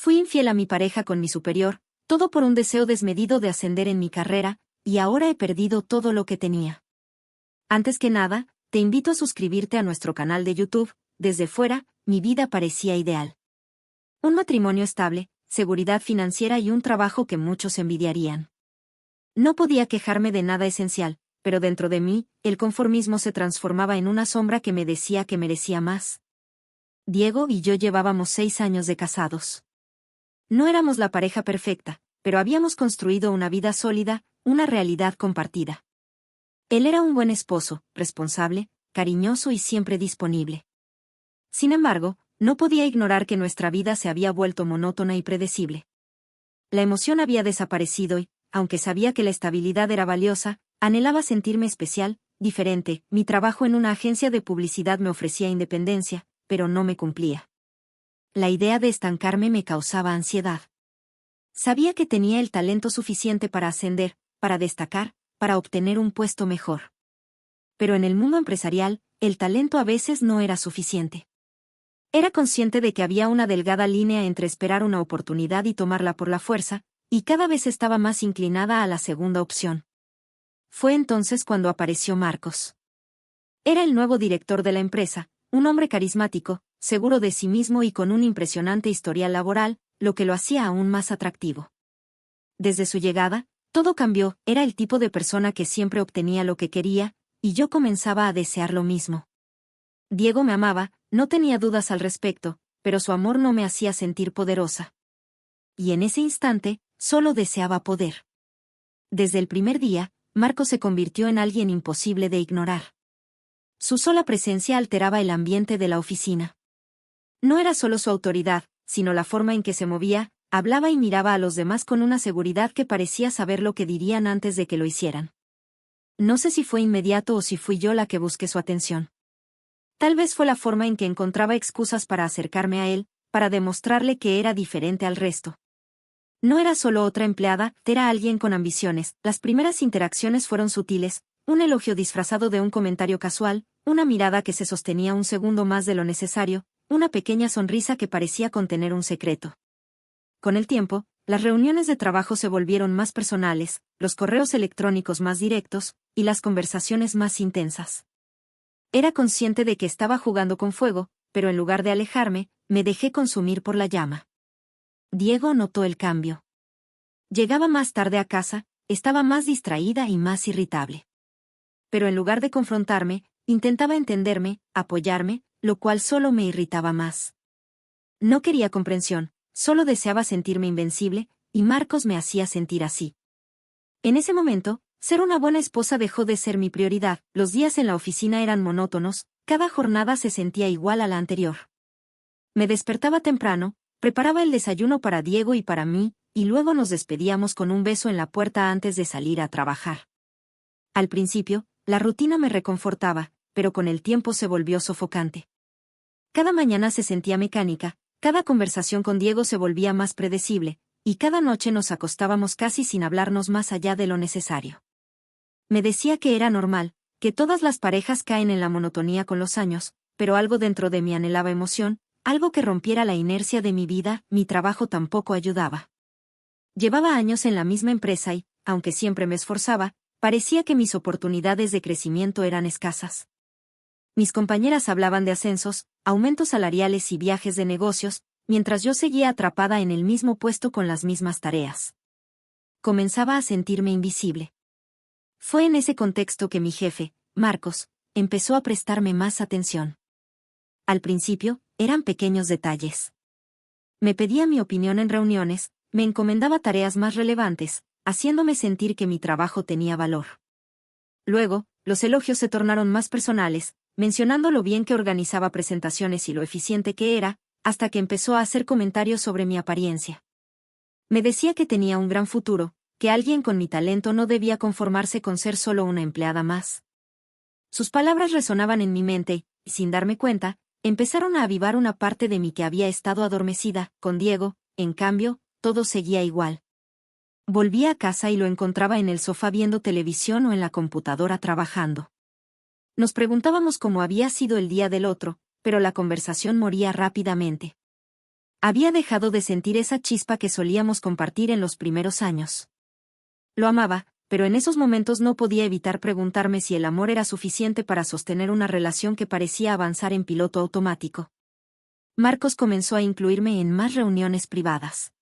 Fui infiel a mi pareja con mi superior, todo por un deseo desmedido de ascender en mi carrera, y ahora he perdido todo lo que tenía. Antes que nada, te invito a suscribirte a nuestro canal de YouTube. Desde fuera, mi vida parecía ideal. Un matrimonio estable, seguridad financiera y un trabajo que muchos envidiarían. No podía quejarme de nada esencial, pero dentro de mí, el conformismo se transformaba en una sombra que me decía que merecía más. Diego y yo llevábamos 6 años de casados. No éramos la pareja perfecta, pero habíamos construido una vida sólida, una realidad compartida. Él era un buen esposo, responsable, cariñoso y siempre disponible. Sin embargo, no podía ignorar que nuestra vida se había vuelto monótona y predecible. La emoción había desaparecido y, aunque sabía que la estabilidad era valiosa, anhelaba sentirme especial, diferente. Mi trabajo en una agencia de publicidad me ofrecía independencia, pero no me cumplía. La idea de estancarme me causaba ansiedad. Sabía que tenía el talento suficiente para ascender, para destacar, para obtener un puesto mejor. Pero en el mundo empresarial, el talento a veces no era suficiente. Era consciente de que había una delgada línea entre esperar una oportunidad y tomarla por la fuerza, y cada vez estaba más inclinada a la segunda opción. Fue entonces cuando apareció Marcos. Era el nuevo director de la empresa, un hombre carismático, seguro de sí mismo y con un impresionante historial laboral, lo que lo hacía aún más atractivo. Desde su llegada, todo cambió. Era el tipo de persona que siempre obtenía lo que quería, y yo comenzaba a desear lo mismo. Diego me amaba, no tenía dudas al respecto, pero su amor no me hacía sentir poderosa. Y en ese instante, solo deseaba poder. Desde el primer día, Marcos se convirtió en alguien imposible de ignorar. Su sola presencia alteraba el ambiente de la oficina. No era solo su autoridad, sino la forma en que se movía, hablaba y miraba a los demás con una seguridad que parecía saber lo que dirían antes de que lo hicieran. No sé si fue inmediato o si fui yo la que busqué su atención. Tal vez fue la forma en que encontraba excusas para acercarme a él, para demostrarle que era diferente al resto. No era solo otra empleada, era alguien con ambiciones. Las primeras interacciones fueron sutiles, un elogio disfrazado de un comentario casual, una mirada que se sostenía un segundo más de lo necesario, una pequeña sonrisa que parecía contener un secreto. Con el tiempo, las reuniones de trabajo se volvieron más personales, los correos electrónicos más directos, y las conversaciones más intensas. Era consciente de que estaba jugando con fuego, pero en lugar de alejarme, me dejé consumir por la llama. Diego notó el cambio. Llegaba más tarde a casa, estaba más distraída y más irritable. Pero en lugar de confrontarme, intentaba entenderme, apoyarme, lo cual solo me irritaba más. No quería comprensión, solo deseaba sentirme invencible, y Marcos me hacía sentir así. En ese momento, ser una buena esposa dejó de ser mi prioridad. Los días en la oficina eran monótonos, cada jornada se sentía igual a la anterior. Me despertaba temprano, preparaba el desayuno para Diego y para mí, y luego nos despedíamos con un beso en la puerta antes de salir a trabajar. Al principio, la rutina me reconfortaba, pero con el tiempo se volvió sofocante. Cada mañana se sentía mecánica, cada conversación con Diego se volvía más predecible, y cada noche nos acostábamos casi sin hablarnos más allá de lo necesario. Me decía que era normal, que todas las parejas caen en la monotonía con los años, pero algo dentro de mí anhelaba emoción, algo que rompiera la inercia de mi vida. Mi trabajo tampoco ayudaba. Llevaba años en la misma empresa y, aunque siempre me esforzaba, parecía que mis oportunidades de crecimiento eran escasas. Mis compañeras hablaban de ascensos, aumentos salariales y viajes de negocios, mientras yo seguía atrapada en el mismo puesto con las mismas tareas. Comenzaba a sentirme invisible. Fue en ese contexto que mi jefe, Marcos, empezó a prestarme más atención. Al principio, eran pequeños detalles. Me pedía mi opinión en reuniones, me encomendaba tareas más relevantes, haciéndome sentir que mi trabajo tenía valor. Luego, los elogios se tornaron más personales, mencionando lo bien que organizaba presentaciones y lo eficiente que era, hasta que empezó a hacer comentarios sobre mi apariencia. Me decía que tenía un gran futuro, que alguien con mi talento no debía conformarse con ser solo una empleada más. Sus palabras resonaban en mi mente, y sin darme cuenta, empezaron a avivar una parte de mí que había estado adormecida. Con Diego, en cambio, todo seguía igual. Volvía a casa y lo encontraba en el sofá viendo televisión o en la computadora trabajando. Nos preguntábamos cómo había sido el día del otro, pero la conversación moría rápidamente. Había dejado de sentir esa chispa que solíamos compartir en los primeros años. Lo amaba, pero en esos momentos no podía evitar preguntarme si el amor era suficiente para sostener una relación que parecía avanzar en piloto automático. Marcos comenzó a incluirme en más reuniones privadas.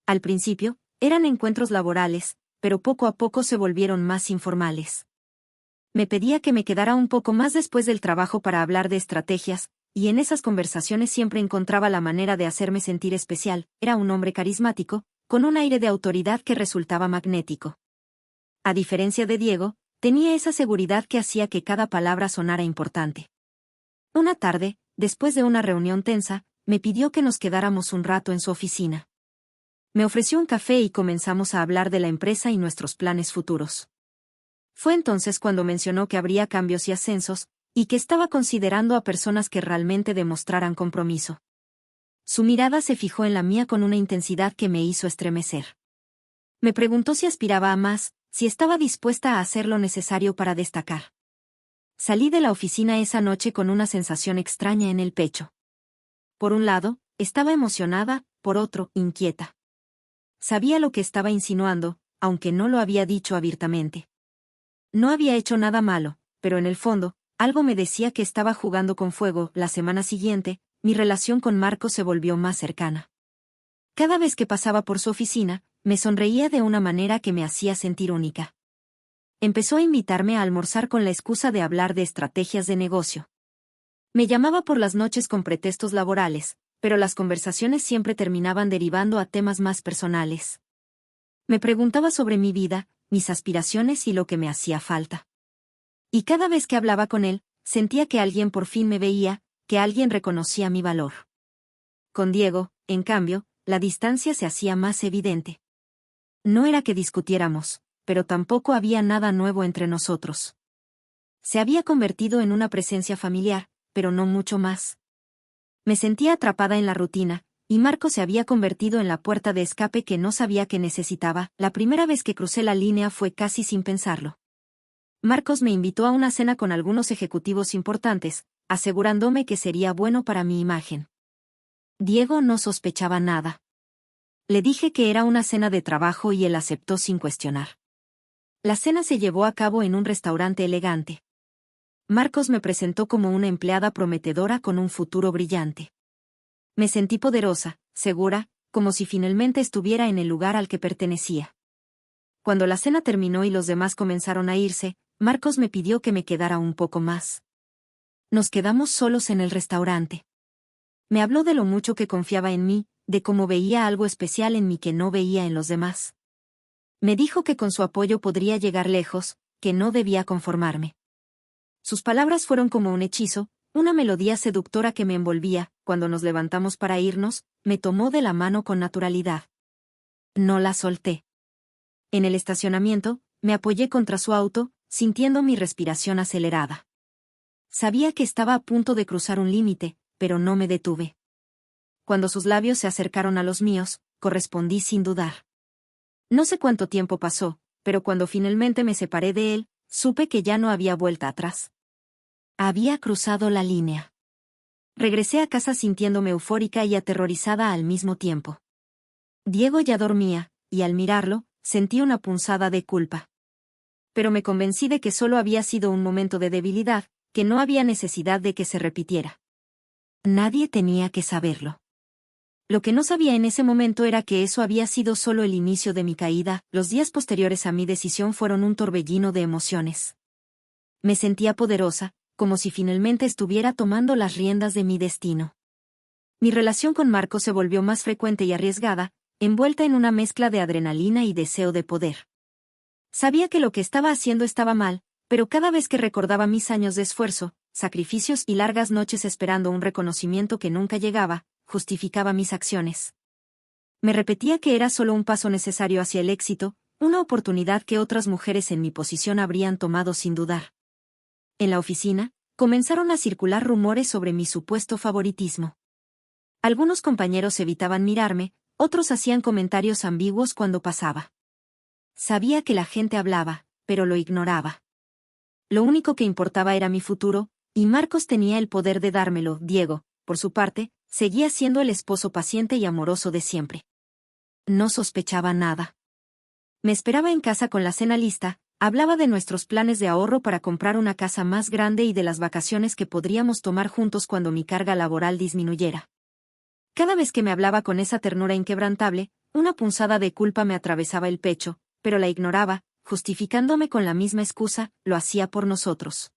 Al principio, eran encuentros laborales, pero poco a poco se volvieron más informales. Me pedía que me quedara un poco más después del trabajo para hablar de estrategias, y en esas conversaciones siempre encontraba la manera de hacerme sentir especial. Era un hombre carismático, con un aire de autoridad que resultaba magnético. A diferencia de Diego, tenía esa seguridad que hacía que cada palabra sonara importante. Una tarde, después de una reunión tensa, me pidió que nos quedáramos un rato en su oficina. Me ofreció un café y comenzamos a hablar de la empresa y nuestros planes futuros. Fue entonces cuando mencionó que habría cambios y ascensos, y que estaba considerando a personas que realmente demostraran compromiso. Su mirada se fijó en la mía con una intensidad que me hizo estremecer. Me preguntó si aspiraba a más, si estaba dispuesta a hacer lo necesario para destacar. Salí de la oficina esa noche con una sensación extraña en el pecho. Por un lado, estaba emocionada, por otro, inquieta. Sabía lo que estaba insinuando, aunque no lo había dicho abiertamente. No había hecho nada malo, pero en el fondo, algo me decía que estaba jugando con fuego. La semana siguiente, mi relación con Marcos se volvió más cercana. Cada vez que pasaba por su oficina, me sonreía de una manera que me hacía sentir única. Empezó a invitarme a almorzar con la excusa de hablar de estrategias de negocio. Me llamaba por las noches con pretextos laborales, pero las conversaciones siempre terminaban derivando a temas más personales. Me preguntaba sobre mi vida, mis aspiraciones y lo que me hacía falta. Y cada vez que hablaba con él, sentía que alguien por fin me veía, que alguien reconocía mi valor. Con Diego, en cambio, la distancia se hacía más evidente. No era que discutiéramos, pero tampoco había nada nuevo entre nosotros. Se había convertido en una presencia familiar, pero no mucho más. Me sentía atrapada en la rutina, y Marco se había convertido en la puerta de escape que no sabía que necesitaba. La primera vez que crucé la línea fue casi sin pensarlo. Marcos me invitó a una cena con algunos ejecutivos importantes, asegurándome que sería bueno para mi imagen. Diego no sospechaba nada. Le dije que era una cena de trabajo y él aceptó sin cuestionar. La cena se llevó a cabo en un restaurante elegante. Marcos me presentó como una empleada prometedora con un futuro brillante. Me sentí poderosa, segura, como si finalmente estuviera en el lugar al que pertenecía. Cuando la cena terminó y los demás comenzaron a irse, Marcos me pidió que me quedara un poco más. Nos quedamos solos en el restaurante. Me habló de lo mucho que confiaba en mí, de cómo veía algo especial en mí que no veía en los demás. Me dijo que con su apoyo podría llegar lejos, que no debía conformarme. Sus palabras fueron como un hechizo, una melodía seductora que me envolvía. Cuando nos levantamos para irnos, me tomó de la mano con naturalidad. No la solté. En el estacionamiento, me apoyé contra su auto, sintiendo mi respiración acelerada. Sabía que estaba a punto de cruzar un límite, pero no me detuve. Cuando sus labios se acercaron a los míos, correspondí sin dudar. No sé cuánto tiempo pasó, pero cuando finalmente me separé de él, supe que ya no había vuelta atrás. Había cruzado la línea. Regresé a casa sintiéndome eufórica y aterrorizada al mismo tiempo. Diego ya dormía, y al mirarlo, sentí una punzada de culpa. Pero me convencí de que solo había sido un momento de debilidad, que no había necesidad de que se repitiera. Nadie tenía que saberlo. Lo que no sabía en ese momento era que eso había sido solo el inicio de mi caída. Los días posteriores a mi decisión fueron un torbellino de emociones. Me sentía poderosa, como si finalmente estuviera tomando las riendas de mi destino. Mi relación con Marco se volvió más frecuente y arriesgada, envuelta en una mezcla de adrenalina y deseo de poder. Sabía que lo que estaba haciendo estaba mal, pero cada vez que recordaba mis años de esfuerzo, sacrificios y largas noches esperando un reconocimiento que nunca llegaba, justificaba mis acciones. Me repetía que era solo un paso necesario hacia el éxito, una oportunidad que otras mujeres en mi posición habrían tomado sin dudar. En la oficina, comenzaron a circular rumores sobre mi supuesto favoritismo. Algunos compañeros evitaban mirarme, otros hacían comentarios ambiguos cuando pasaba. Sabía que la gente hablaba, pero lo ignoraba. Lo único que importaba era mi futuro, y Marcos tenía el poder de dármelo. Diego, por su parte, seguía siendo el esposo paciente y amoroso de siempre. No sospechaba nada. Me esperaba en casa con la cena lista, hablaba de nuestros planes de ahorro para comprar una casa más grande y de las vacaciones que podríamos tomar juntos cuando mi carga laboral disminuyera. Cada vez que me hablaba con esa ternura inquebrantable, una punzada de culpa me atravesaba el pecho, pero la ignoraba, justificándome con la misma excusa, lo hacía por nosotros.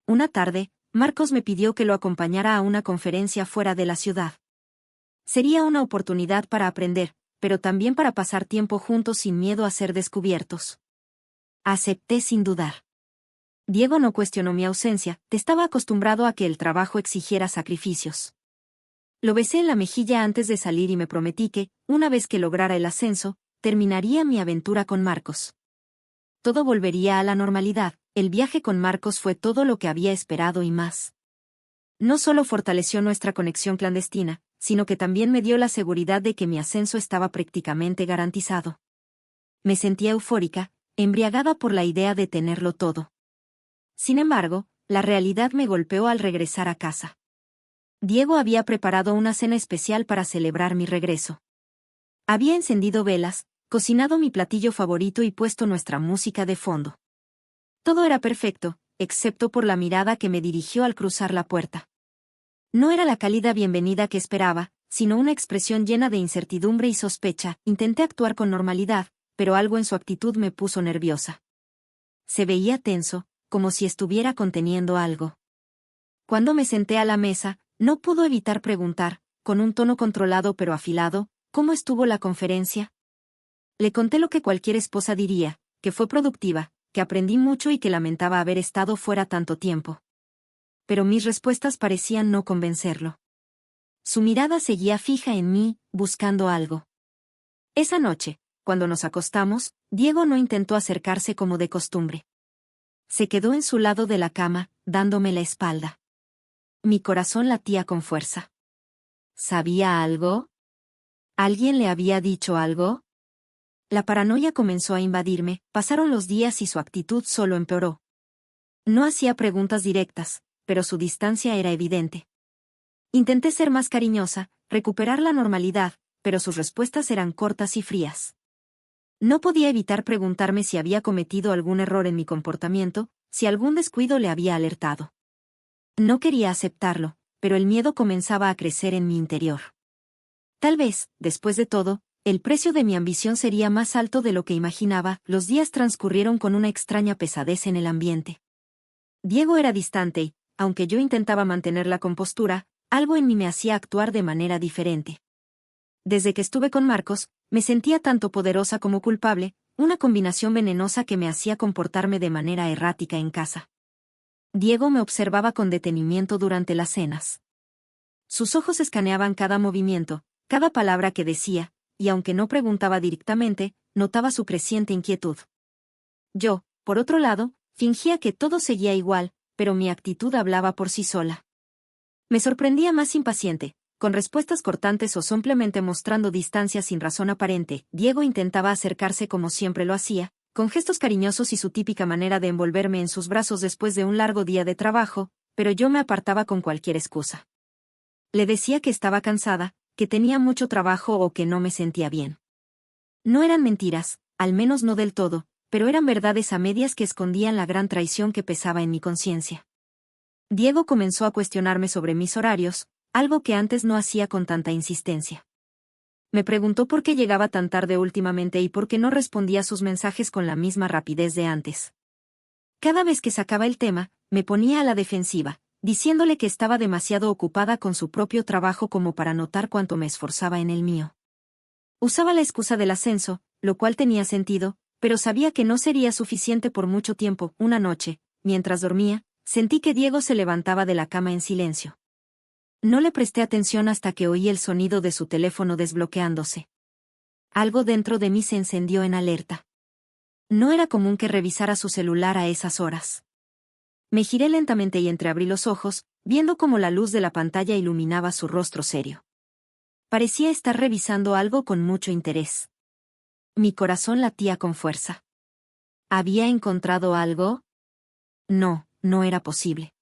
Una tarde, Marcos me pidió que lo acompañara a una conferencia fuera de la ciudad. Sería una oportunidad para aprender, pero también para pasar tiempo juntos sin miedo a ser descubiertos. Acepté sin dudar. Diego no cuestionó mi ausencia, estaba acostumbrado a que el trabajo exigiera sacrificios. Lo besé en la mejilla antes de salir y me prometí que, una vez que lograra el ascenso, terminaría mi aventura con Marcos. Todo volvería a la normalidad, el viaje con Marcos fue todo lo que había esperado y más. No solo fortaleció nuestra conexión clandestina, sino que también me dio la seguridad de que mi ascenso estaba prácticamente garantizado. Me sentía eufórica, embriagada por la idea de tenerlo todo. Sin embargo, la realidad me golpeó al regresar a casa. Diego había preparado una cena especial para celebrar mi regreso. Había encendido velas, cocinado mi platillo favorito y puesto nuestra música de fondo. Todo era perfecto, excepto por la mirada que me dirigió al cruzar la puerta. No era la cálida bienvenida que esperaba, sino una expresión llena de incertidumbre y sospecha. Intenté actuar con normalidad, pero algo en su actitud me puso nerviosa. Se veía tenso, como si estuviera conteniendo algo. Cuando me senté a la mesa, no pudo evitar preguntar, con un tono controlado pero afilado, ¿cómo estuvo la conferencia? Le conté lo que cualquier esposa diría, que fue productiva, que aprendí mucho y que lamentaba haber estado fuera tanto tiempo. Pero mis respuestas parecían no convencerlo. Su mirada seguía fija en mí, buscando algo. Esa noche, cuando nos acostamos, Diego no intentó acercarse como de costumbre. Se quedó en su lado de la cama, dándome la espalda. Mi corazón latía con fuerza. ¿Sabía algo? ¿Alguien le había dicho algo? La paranoia comenzó a invadirme, pasaron los días y su actitud solo empeoró. No hacía preguntas directas, pero su distancia era evidente. Intenté ser más cariñosa, recuperar la normalidad, pero sus respuestas eran cortas y frías. No podía evitar preguntarme si había cometido algún error en mi comportamiento, si algún descuido le había alertado. No quería aceptarlo, pero el miedo comenzaba a crecer en mi interior. Tal vez, después de todo, el precio de mi ambición sería más alto de lo que imaginaba. Los días transcurrieron con una extraña pesadez en el ambiente. Diego era distante y, aunque yo intentaba mantener la compostura, algo en mí me hacía actuar de manera diferente. Desde que estuve con Marcos, me sentía tanto poderosa como culpable, una combinación venenosa que me hacía comportarme de manera errática en casa. Diego me observaba con detenimiento durante las cenas. Sus ojos escaneaban cada movimiento, cada palabra que decía, y aunque no preguntaba directamente, notaba su creciente inquietud. Yo, por otro lado, fingía que todo seguía igual, pero mi actitud hablaba por sí sola. Me sorprendía más impaciente, con respuestas cortantes o simplemente mostrando distancia sin razón aparente. Diego intentaba acercarse como siempre lo hacía, con gestos cariñosos y su típica manera de envolverme en sus brazos después de un largo día de trabajo, pero yo me apartaba con cualquier excusa. Le decía que estaba cansada, que tenía mucho trabajo o que no me sentía bien. No eran mentiras, al menos no del todo, pero eran verdades a medias que escondían la gran traición que pesaba en mi conciencia. Diego comenzó a cuestionarme sobre mis horarios, algo que antes no hacía con tanta insistencia. Me preguntó por qué llegaba tan tarde últimamente y por qué no respondía a sus mensajes con la misma rapidez de antes. Cada vez que sacaba el tema, me ponía a la defensiva, diciéndole que estaba demasiado ocupada con su propio trabajo como para notar cuánto me esforzaba en el mío. Usaba la excusa del ascenso, lo cual tenía sentido, pero sabía que no sería suficiente por mucho tiempo. Una noche, mientras dormía, sentí que Diego se levantaba de la cama en silencio. No le presté atención hasta que oí el sonido de su teléfono desbloqueándose. Algo dentro de mí se encendió en alerta. No era común que revisara su celular a esas horas. Me giré lentamente y entreabrí los ojos, viendo cómo la luz de la pantalla iluminaba su rostro serio. Parecía estar revisando algo con mucho interés. Mi corazón latía con fuerza. ¿Había encontrado algo? No, no era posible.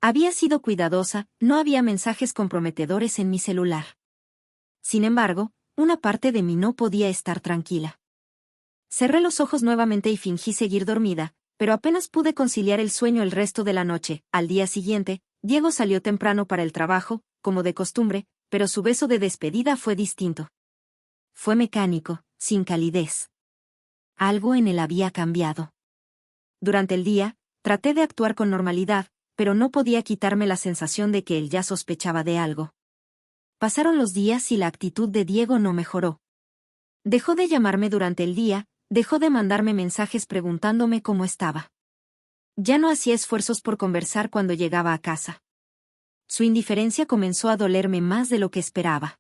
Había sido cuidadosa, no había mensajes comprometedores en mi celular. Sin embargo, una parte de mí no podía estar tranquila. Cerré los ojos nuevamente y fingí seguir dormida, pero apenas pude conciliar el sueño el resto de la noche. Al día siguiente, Diego salió temprano para el trabajo, como de costumbre, pero su beso de despedida fue distinto. Fue mecánico, sin calidez. Algo en él había cambiado. Durante el día, traté de actuar con normalidad, pero no podía quitarme la sensación de que él ya sospechaba de algo. Pasaron los días y la actitud de Diego no mejoró. Dejó de llamarme durante el día, dejó de mandarme mensajes preguntándome cómo estaba. Ya no hacía esfuerzos por conversar cuando llegaba a casa. Su indiferencia comenzó a dolerme más de lo que esperaba.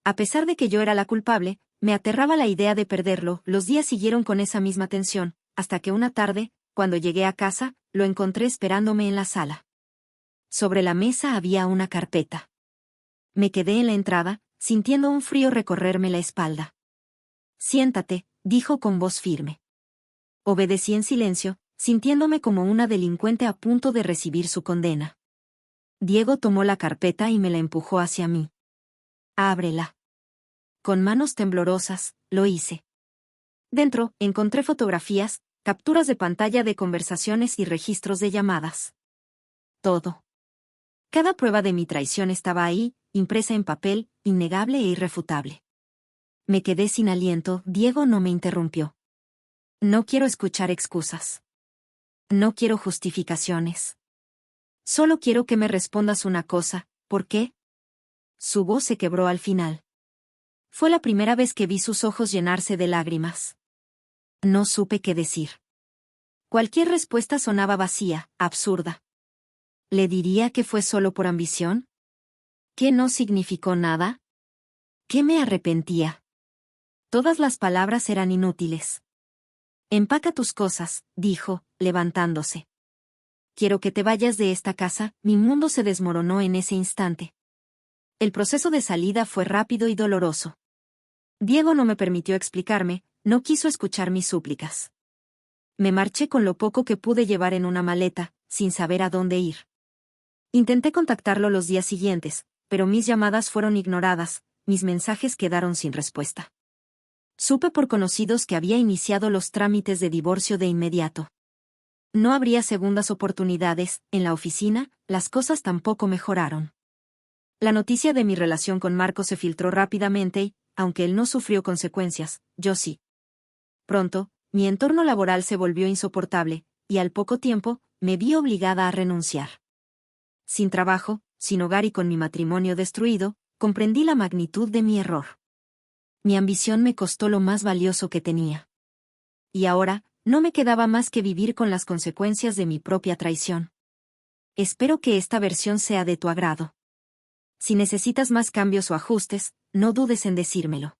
A pesar de que yo era la culpable, me aterraba la idea de perderlo. Los días siguieron con esa misma tensión, hasta que una tarde, cuando llegué a casa, lo encontré esperándome en la sala. Sobre la mesa había una carpeta. Me quedé en la entrada, sintiendo un frío recorrerme la espalda. «Siéntate», dijo con voz firme. Obedecí en silencio, sintiéndome como una delincuente a punto de recibir su condena. Diego tomó la carpeta y me la empujó hacia mí. «Ábrela». Con manos temblorosas, lo hice. Dentro, encontré fotografías, capturas de pantalla de conversaciones y registros de llamadas. Todo. Cada prueba de mi traición estaba ahí, impresa en papel, innegable e irrefutable. Me quedé sin aliento. Diego no me interrumpió. «No quiero escuchar excusas. No quiero justificaciones. Solo quiero que me respondas una cosa, ¿por qué?». Su voz se quebró al final. Fue la primera vez que vi sus ojos llenarse de lágrimas. No supe qué decir. Cualquier respuesta sonaba vacía, absurda. ¿Le diría que fue solo por ambición? ¿Que no significó nada? ¿Que me arrepentía? Todas las palabras eran inútiles. «Empaca tus cosas», dijo, levantándose. «Quiero que te vayas de esta casa». Mi mundo se desmoronó en ese instante. El proceso de salida fue rápido y doloroso. Diego no me permitió explicarme, no quiso escuchar mis súplicas. Me marché con lo poco que pude llevar en una maleta, sin saber a dónde ir. Intenté contactarlo los días siguientes, pero mis llamadas fueron ignoradas, mis mensajes quedaron sin respuesta. Supe por conocidos que había iniciado los trámites de divorcio de inmediato. No habría segundas oportunidades. En la oficina, las cosas tampoco mejoraron. La noticia de mi relación con Marco se filtró rápidamente y, aunque él no sufrió consecuencias, yo sí. Pronto, mi entorno laboral se volvió insoportable, y al poco tiempo, me vi obligada a renunciar. Sin trabajo, sin hogar y con mi matrimonio destruido, comprendí la magnitud de mi error. Mi ambición me costó lo más valioso que tenía. Y ahora, no me quedaba más que vivir con las consecuencias de mi propia traición. Espero que esta versión sea de tu agrado. Si necesitas más cambios o ajustes, no dudes en decírmelo.